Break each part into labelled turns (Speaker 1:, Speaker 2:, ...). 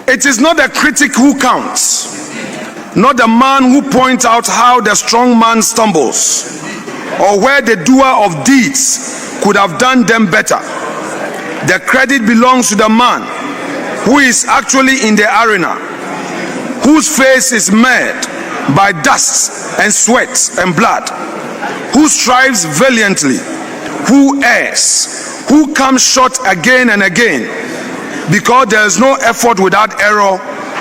Speaker 1: It is not the critic who counts, not the man who points out how the strong man stumbles, or where the doer of deeds could have done them better. The credit belongs to the man who is actually in the arena, whose face is marred by dust and sweat and blood, who strives valiantly, who errs, who comes short again and again, because there is no effort without error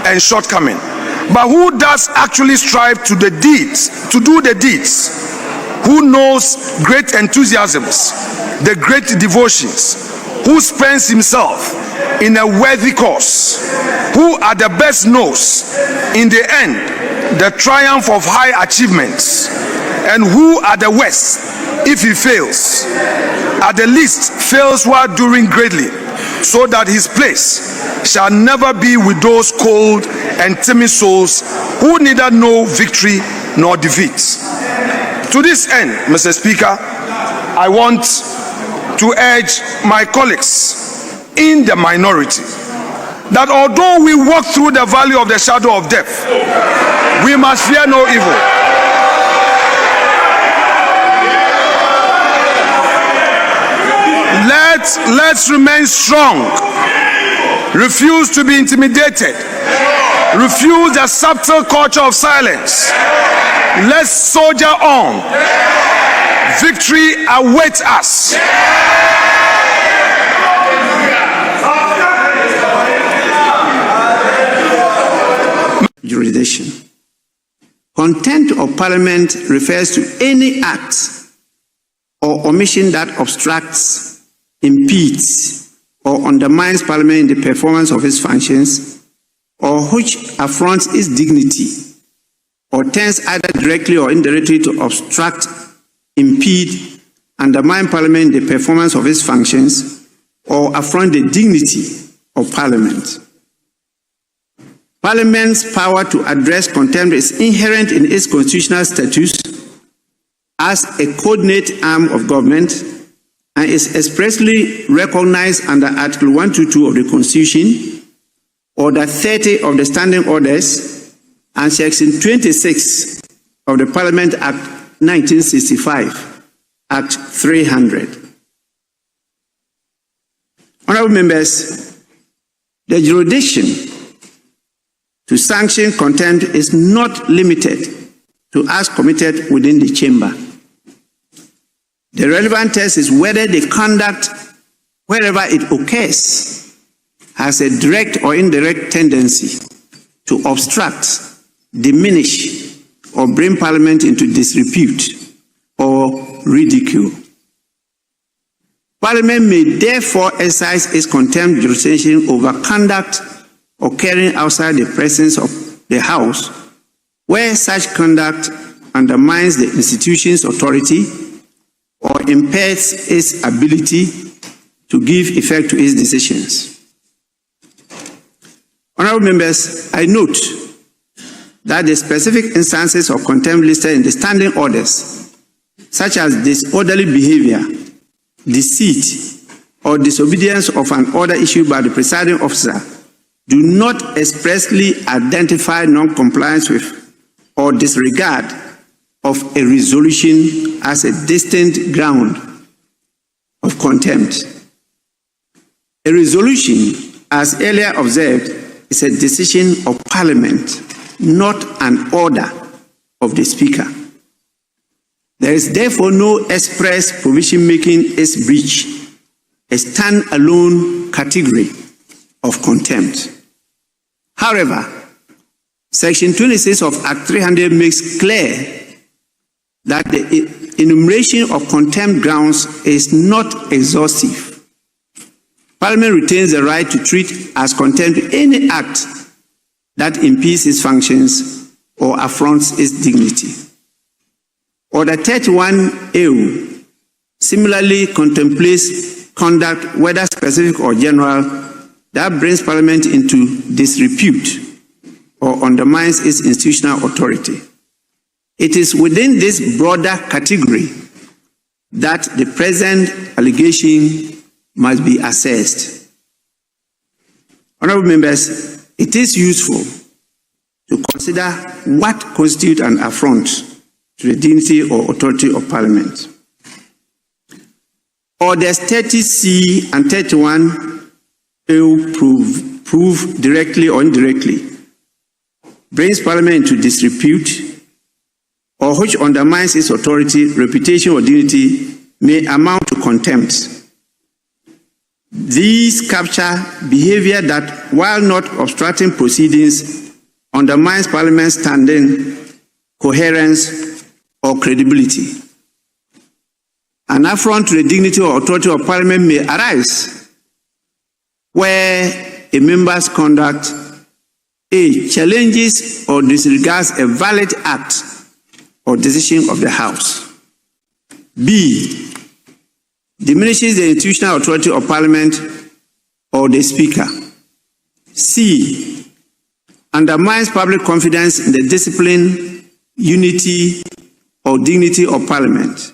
Speaker 1: and shortcoming, but who does actually strive to do the deeds, who knows great enthusiasms, the great devotions, who spends himself in a worthy cause, who at the best knows in the end the triumph of high achievements, and who at the worst, if he fails, at the least fails while doing greatly, so that his place shall never be with those cold and timid souls who neither know victory nor defeat. To this end, Mr. Speaker, I want to urge my colleagues in the minority that although we walk through the valley of the shadow of death, we must fear no evil. Let's remain strong. Refuse to be intimidated. Refuse the subtle culture of silence. Let's soldier on. Victory awaits us.
Speaker 2: Jurisdiction. Contempt of Parliament refers to any act or omission that obstructs, impedes, or undermines Parliament in the performance of its functions, or which affronts its dignity, or tends either directly or indirectly to obstruct, impede, undermine Parliament in the performance of its functions, or affront the dignity of Parliament. Parliament's power to address contempt is inherent in its constitutional status as a coordinate arm of government and is expressly recognized under Article 122 of the Constitution, Order 30 of the Standing Orders, and Section 26 of the Parliament Act 1965, Act 300. Honourable members, the jurisdiction to sanction contempt is not limited to acts committed within the chamber. The relevant test is whether the conduct, wherever it occurs, has a direct or indirect tendency to obstruct, diminish, or bring Parliament into disrepute or ridicule. Parliament may therefore exercise its contempt jurisdiction over conduct occurring outside the presence of the House, where such conduct undermines the institution's authority or impairs its ability to give effect to its decisions. Honourable members, I note that the specific instances of contempt listed in the standing orders, such as disorderly behavior, deceit, or disobedience of an order issued by the presiding officer, do not expressly identify non-compliance with or disregard of a resolution as a distinct ground of contempt. A resolution, as earlier observed, is a decision of Parliament, not an order of the Speaker. There is therefore no express provision making its breach a stand-alone category of contempt. However, Section 26 of Act 300 makes clear that the enumeration of contempt grounds is not exhaustive. Parliament retains the right to treat as contempt any act that impedes its functions or affronts its dignity. Order 31A similarly contemplates conduct, whether specific or general, that brings Parliament into disrepute or undermines its institutional authority. It is within this broader category that the present allegation must be assessed. Honourable members, it is useful to consider what constitutes an affront to the dignity or authority of Parliament. Orders 30C and 31 prove directly or indirectly brings Parliament into disrepute, or which undermines its authority, reputation, or dignity, may amount to contempt. These capture behavior that, while not obstructing proceedings, undermines Parliament's standing, coherence, or credibility. An affront to the dignity or authority of Parliament may arise where a member's conduct A. challenges or disregards a valid act or decision of the House. B. diminishes the institutional authority of Parliament or the Speaker. C. undermines public confidence in the discipline, unity, or dignity of Parliament.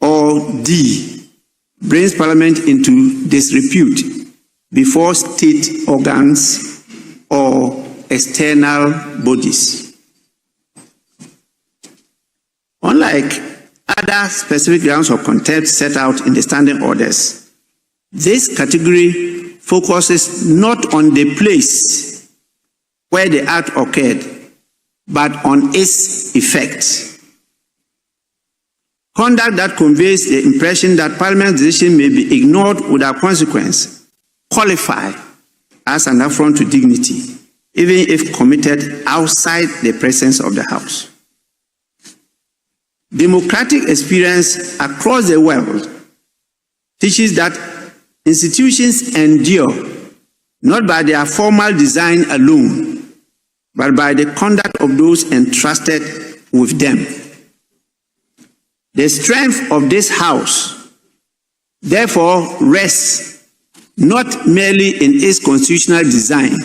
Speaker 2: Or D. brings Parliament into disrepute before state organs or external bodies. Unlike other specific grounds of contempt set out in the standing orders, this category focuses not on the place where the act occurred, but on its effect. Conduct that conveys the impression that Parliament's decision may be ignored without consequence qualify as an affront to dignity, even if committed outside the presence of the House. Democratic experience across the world teaches that institutions endure not by their formal design alone, but by the conduct of those entrusted with them. The strength of this House, therefore, rests not merely in its constitutional design,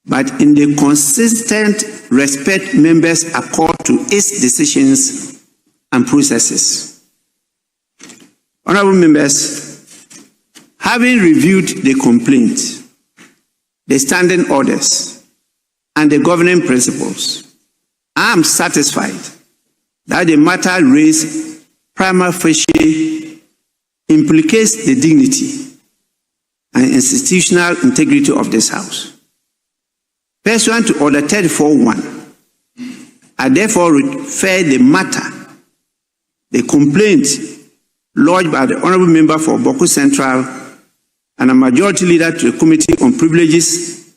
Speaker 2: but in the consistent respect members accord to its decisions and processes. Honorable members, having reviewed the complaint, the standing orders, and the governing principles, I am satisfied that the matter raised prima facie implicates the dignity and institutional integrity of this House. Pursuant to Order 34.1, I therefore refer the matter, the complaint lodged by the Honourable Member for Bawku Central and a majority leader to the Committee on Privileges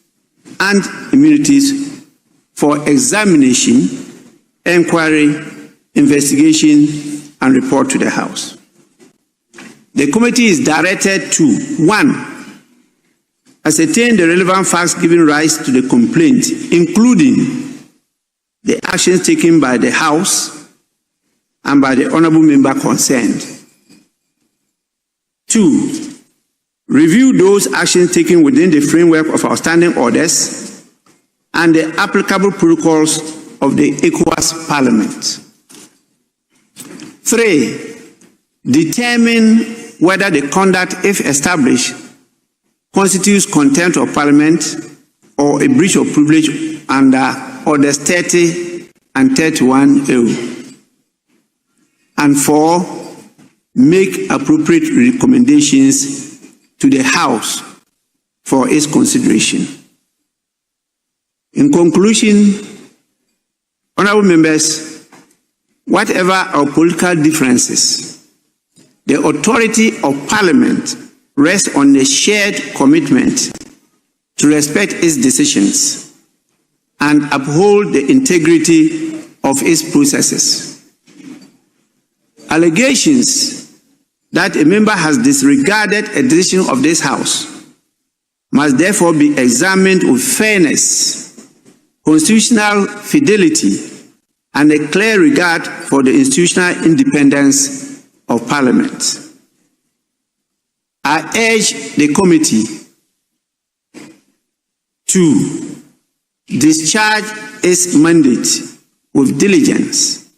Speaker 2: and Immunities for examination, inquiry, investigation, and report to the House. The committee is directed to 1. ascertain the relevant facts giving rise to the complaint, including the actions taken by the House and by the Honourable Member concerned. 2. Review those actions taken within the framework of our standing orders and the applicable protocols of the ECOWAS Parliament. 3. Determine whether the conduct, if established, constitutes contempt of Parliament or a breach of privilege under Orders 30 and 31A. And 4. Make appropriate recommendations to the House for its consideration. In conclusion, honourable members, whatever our political differences, the authority of Parliament rests on a shared commitment to respect its decisions and uphold the integrity of its processes. Allegations that a member has disregarded a decision of this House must therefore be examined with fairness, constitutional fidelity, and a clear regard for the institutional independence of Parliament. I urge the committee to discharge its mandate with diligence,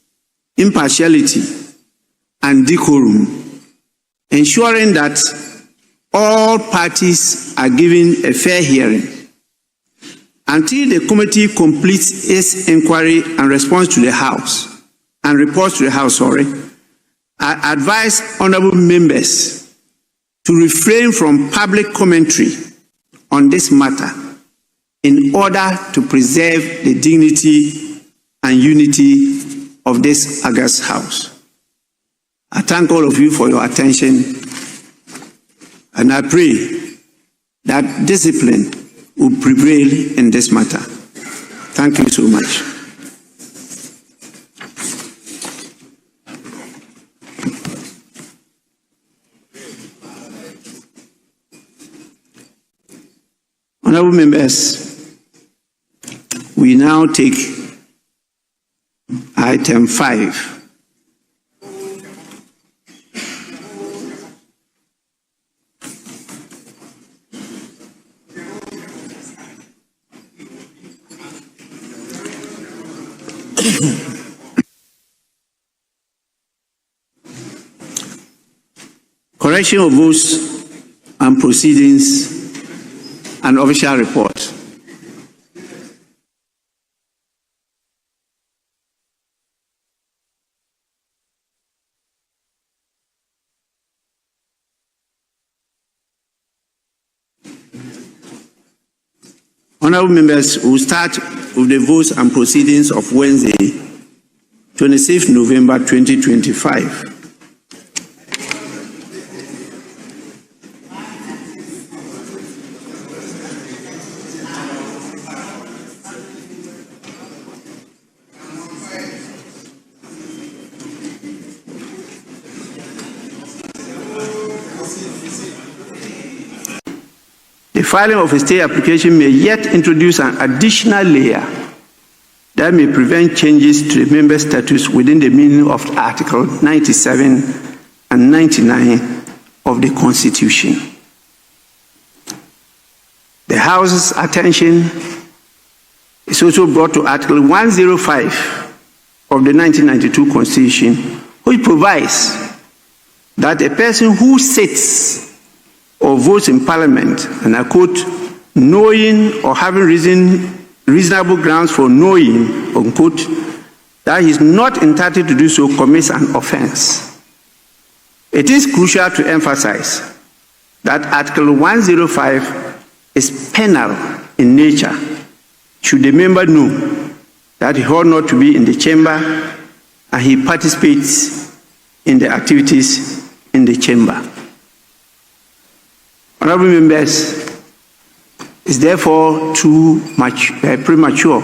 Speaker 2: impartiality, and decorum, ensuring that all parties are given a fair hearing until the committee completes its inquiry and responds to the House, and reports to the House, I advise honorable members to refrain from public commentary on this matter in order to preserve the dignity and unity of this august House. I thank all of you for your attention, and I pray that discipline will prevail in this matter. Thank you so much. Honorable members, we now take item 5. Correction of votes and proceedings and official report. Honorable members, we will start with the votes and proceedings of Wednesday, 26th November 2025. The filing of a stay application may yet introduce an additional layer that may prevent changes to the member status within the meaning of Article 97 and 99 of the Constitution. The House's attention is also brought to Article 105 of the 1992 Constitution, which provides that a person who sits or votes in Parliament, and I quote, knowing or having reasonable grounds for knowing, unquote, that he is not entitled to do so, commits an offense. It is crucial to emphasize that Article 105 is penal in nature should the member know that he ought not to be in the chamber and he participates in the activities in the chamber. Honorable members, it's therefore premature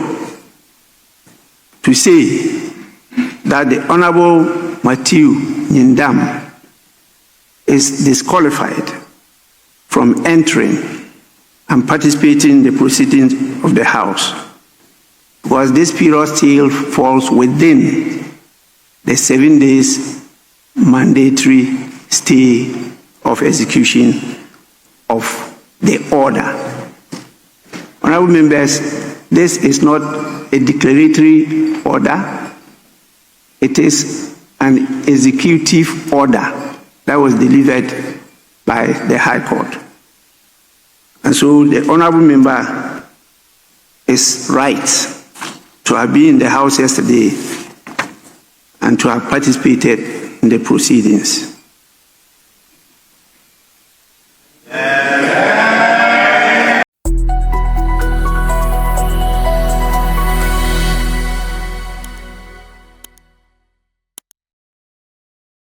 Speaker 2: to say that the Honorable Matthew Nyindam is disqualified from entering and participating in the proceedings of the House, because this period still falls within the 7 days mandatory stay of execution of the order. Honorable members, this is not a declaratory order. It is an executive order that was delivered by the High Court. And so the honorable member is right to have been in the House yesterday and to have participated in the proceedings.